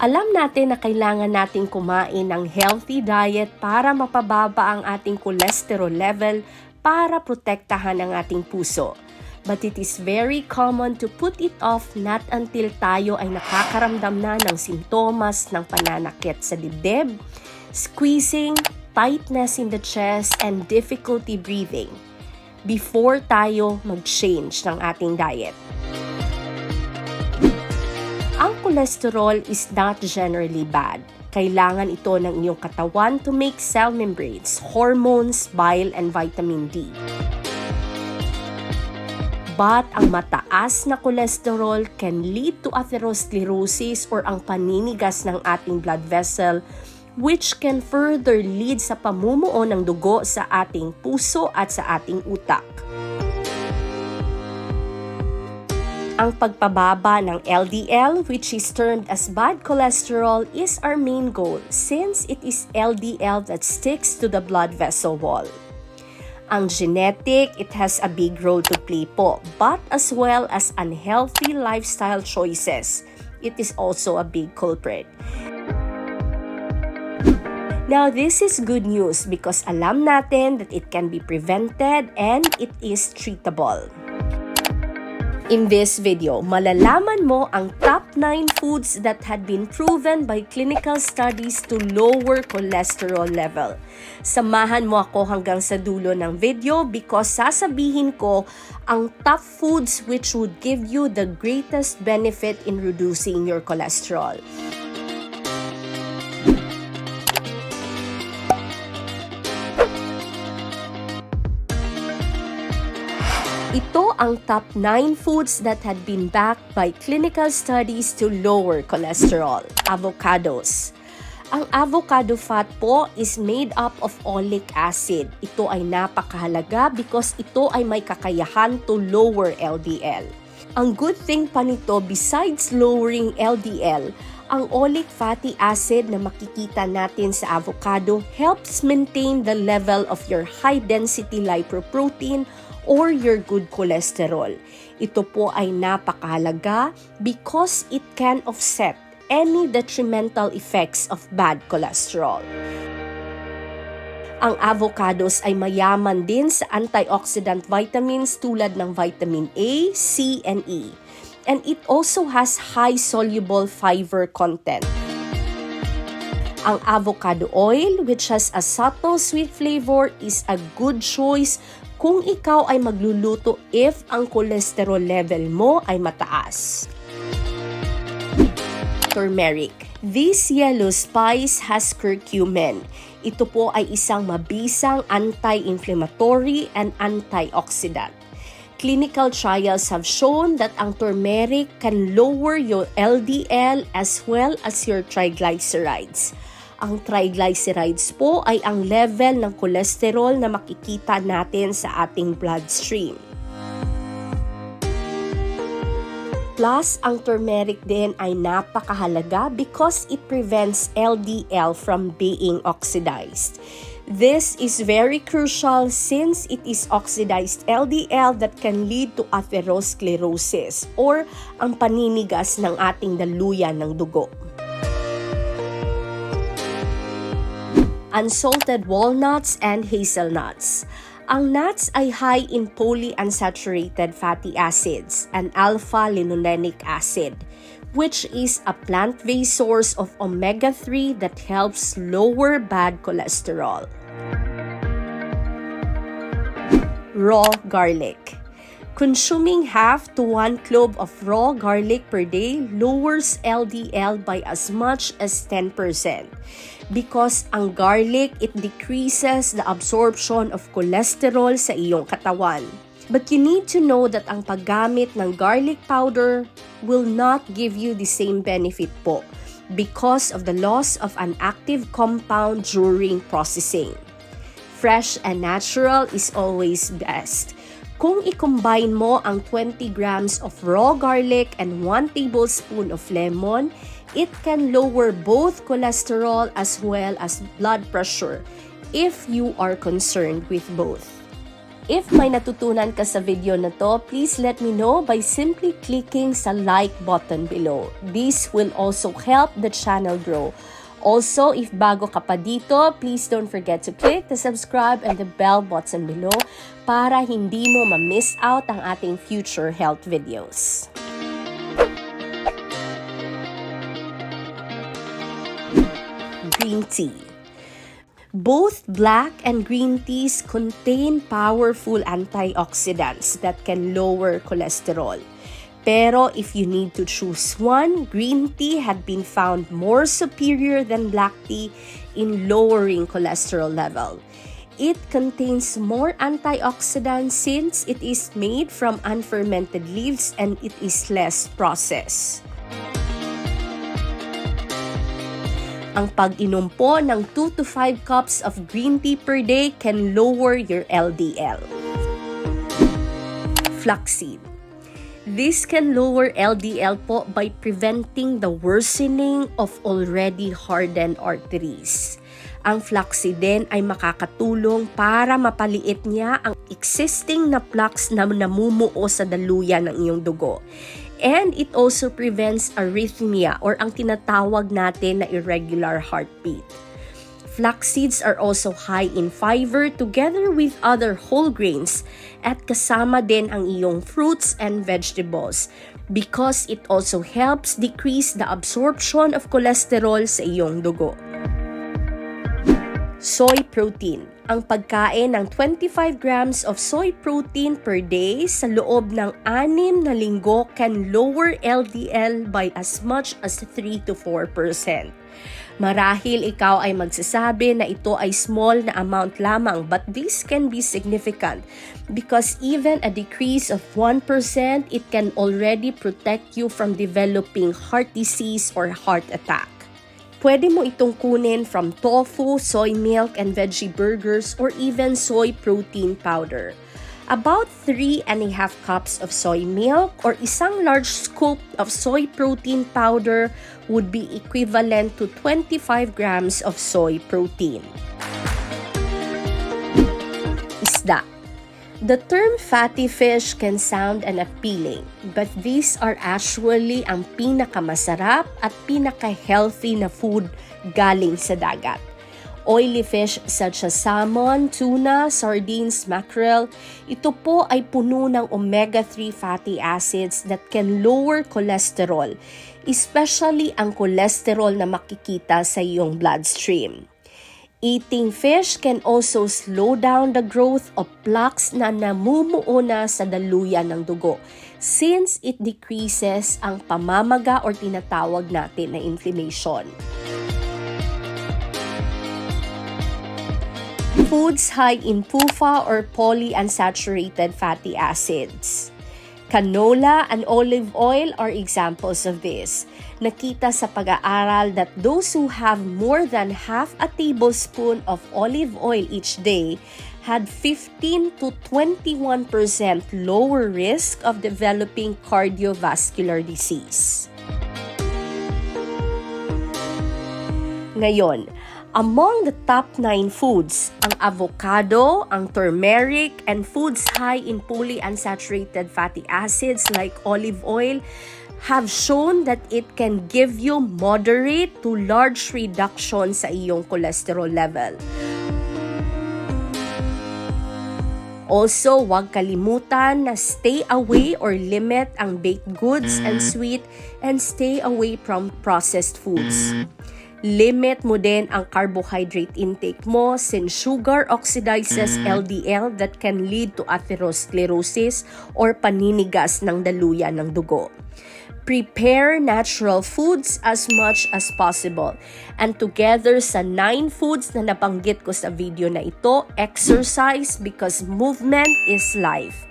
Alam natin na kailangan nating kumain ng healthy diet para mapababa ang ating cholesterol level para protektahan ang ating puso. But it is very common to put it off not until tayo ay nakakaramdam na ng simptomas ng pananakit sa dibdib, squeezing, tightness in the chest, and difficulty breathing before tayo mag-change ng ating diet. Ang cholesterol is not generally bad. Kailangan ito ng iyong katawan to make cell membranes, hormones, bile, and vitamin D. But ang mataas na cholesterol can lead to atherosclerosis or ang paninigas ng ating blood vessel, which can further lead sa pamumuo ng dugo sa ating puso at sa ating utak. Ang pagpababa ng LDL, which is termed as bad cholesterol, is our main goal since it is LDL that sticks to the blood vessel wall. Ang genetic, it has a big role to play po, but as well as unhealthy lifestyle choices, it is also a big culprit. Now, this is good news because alam natin that it can be prevented and it is treatable. In this video, malalaman mo ang top 9 foods that had been proven by clinical studies to lower cholesterol level. Samahan mo ako hanggang sa dulo ng video because sasabihin ko ang top foods which would give you the greatest benefit in reducing your cholesterol. Ito ang top 9 foods that had been backed by clinical studies to lower cholesterol. Avocados. Ang avocado fat po is made up of oleic acid. Ito ay napakahalaga because ito ay may kakayahan to lower LDL. Ang good thing pa nito besides lowering LDL, ang oleic fatty acid na makikita natin sa avocado helps maintain the level of your high-density lipoprotein or your good cholesterol. Ito po ay napakahalaga because it can offset any detrimental effects of bad cholesterol. Ang avocados ay mayaman din sa antioxidant vitamins tulad ng vitamin A, C, and E. And it also has high soluble fiber content. Ang avocado oil, which has a subtle sweet flavor, is a good choice kung ikaw ay magluluto if ang cholesterol level mo ay mataas. Turmeric. This yellow spice has curcumin. Ito po ay isang mabisang anti-inflammatory and antioxidant. Clinical trials have shown that ang turmeric can lower your LDL as well as your triglycerides. Ang triglycerides po ay ang level ng cholesterol na makikita natin sa ating bloodstream. Plus, ang turmeric din ay napakahalaga because it prevents LDL from being oxidized. This is very crucial since it is oxidized LDL that can lead to atherosclerosis or ang paninigas ng ating daluyan ng dugo. Unsalted walnuts and hazelnuts. Ang nuts ay high in polyunsaturated fatty acids and alpha-linolenic acid, which is a plant-based source of omega-3 that helps lower bad cholesterol. Raw garlic. Consuming half to 1 clove of raw garlic per day lowers LDL by as much as 10%. Because ang garlic, it decreases the absorption of cholesterol sa iyong katawan. But you need to know that ang paggamit ng garlic powder will not give you the same benefit po because of the loss of an active compound during processing. Fresh and natural is always best. Kung i-combine mo ang 20 grams of raw garlic and 1 tablespoon of lemon, it can lower both cholesterol as well as blood pressure if you are concerned with both. If may natutunan ka sa video na to, please let me know by simply clicking sa like button below. This will also help the channel grow. Also, if bago ka pa dito, please don't forget to click the subscribe and the bell button below para hindi mo ma-miss out ang ating future health videos. Green tea. Both black and green teas contain powerful antioxidants that can lower cholesterol. Pero if you need to choose one, green tea had been found more superior than black tea in lowering cholesterol level. It contains more antioxidants since it is made from unfermented leaves and it is less processed. Ang pag-inom po ng 2 to 5 cups of green tea per day can lower your LDL. Flaxseed. This can lower LDL po by preventing the worsening of already hardened arteries. Ang flaxseed din ay makakatulong para mapaliit niya ang existing na plaques na namumuo sa daluyan ng iyong dugo. And it also prevents arrhythmia or ang tinatawag natin na irregular heartbeat. Flax seeds are also high in fiber together with other whole grains at kasama din ang iyong fruits and vegetables because it also helps decrease the absorption of cholesterol sa iyong dugo. Soy protein. Ang pagkain ng 25 grams of soy protein per day sa loob ng 6 na linggo can lower LDL by as much as 3 to 4%. Marahil ikaw ay magsasabi na ito ay small na amount lamang, but this can be significant because even a decrease of 1%, it can already protect you from developing heart disease or heart attack. Pwede mo itong kunin from tofu, soy milk, and veggie burgers, or even soy protein powder. About 3.5 cups of soy milk or isang large scoop of soy protein powder would be equivalent to 25 grams of soy protein. Isda. The term fatty fish can sound unappealing, but these are actually ang pinakamasarap at pinaka-healthy na food galing sa dagat. Oily fish such as salmon, tuna, sardines, mackerel, ito po ay puno ng omega-3 fatty acids that can lower cholesterol, especially ang cholesterol na makikita sa iyong bloodstream. Eating fish can also slow down the growth of plaques na namumuo na sa daluyan ng dugo since it decreases ang pamamaga or tinatawag natin na inflammation. Foods high in PUFA or polyunsaturated fatty acids. Canola and olive oil are examples of this. Nakita sa pag-aaral that those who have more than half a tablespoon of olive oil each day had 15 to 21% lower risk of developing cardiovascular disease. Ngayon, among the top 9 foods, ang avocado, ang turmeric, and foods high in polyunsaturated fatty acids like olive oil have shown that it can give you moderate to large reduction sa iyong cholesterol level. Also, huwag kalimutan na stay away or limit ang baked goods and sweet and stay away from processed foods. Limit mo din ang carbohydrate intake mo since sugar oxidizes LDL that can lead to atherosclerosis or paninigas ng daluyan ng dugo. Prepare natural foods as much as possible. And together sa 9 foods na nabanggit ko sa video na ito, exercise because movement is life.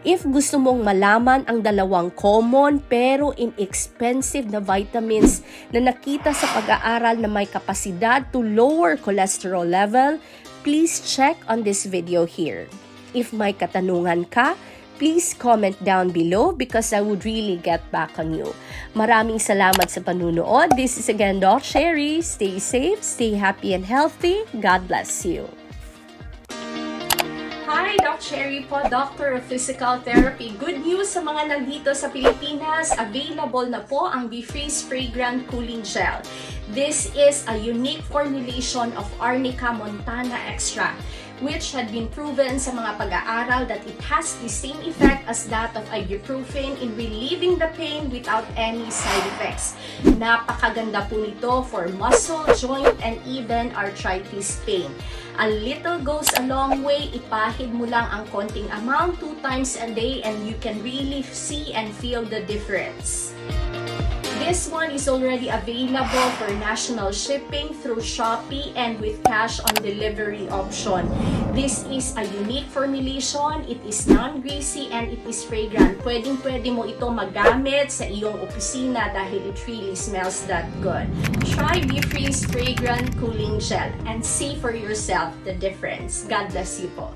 If gusto mong malaman ang dalawang common pero inexpensive na vitamins na nakita sa pag-aaral na may kapasidad to lower cholesterol level, please check on this video here. If may katanungan ka, please comment down below because I would really get back on you. Maraming salamat sa panunood. This is again Doc Sherry. Stay safe, stay happy and healthy. God bless you. Hi Hi, Doc Cherry po, Doctor of Physical Therapy. Good news sa mga nandito sa Pilipinas, available na po ang BeFREEZE Fragrant Cooling Gel. This is a unique formulation of Arnica montana extract, which had been proven sa mga pag-aaral that it has the same effect as that of ibuprofen in relieving the pain without any side effects. Napakaganda po nito for muscle, joint, and even arthritis pain. A little goes a long way. Ipahid mo lang ang konting amount 2 times a day and you can really see and feel the difference. This one is already available for national shipping through Shopee and with cash on delivery option. This is a unique formulation. It is non-greasy and it is fragrant. Pwedeng-pwede mo ito magamit sa iyong opisina dahil it really smells that good. Try BeFREEZE Fragrant Cooling Gel and see for yourself the difference. God bless you po.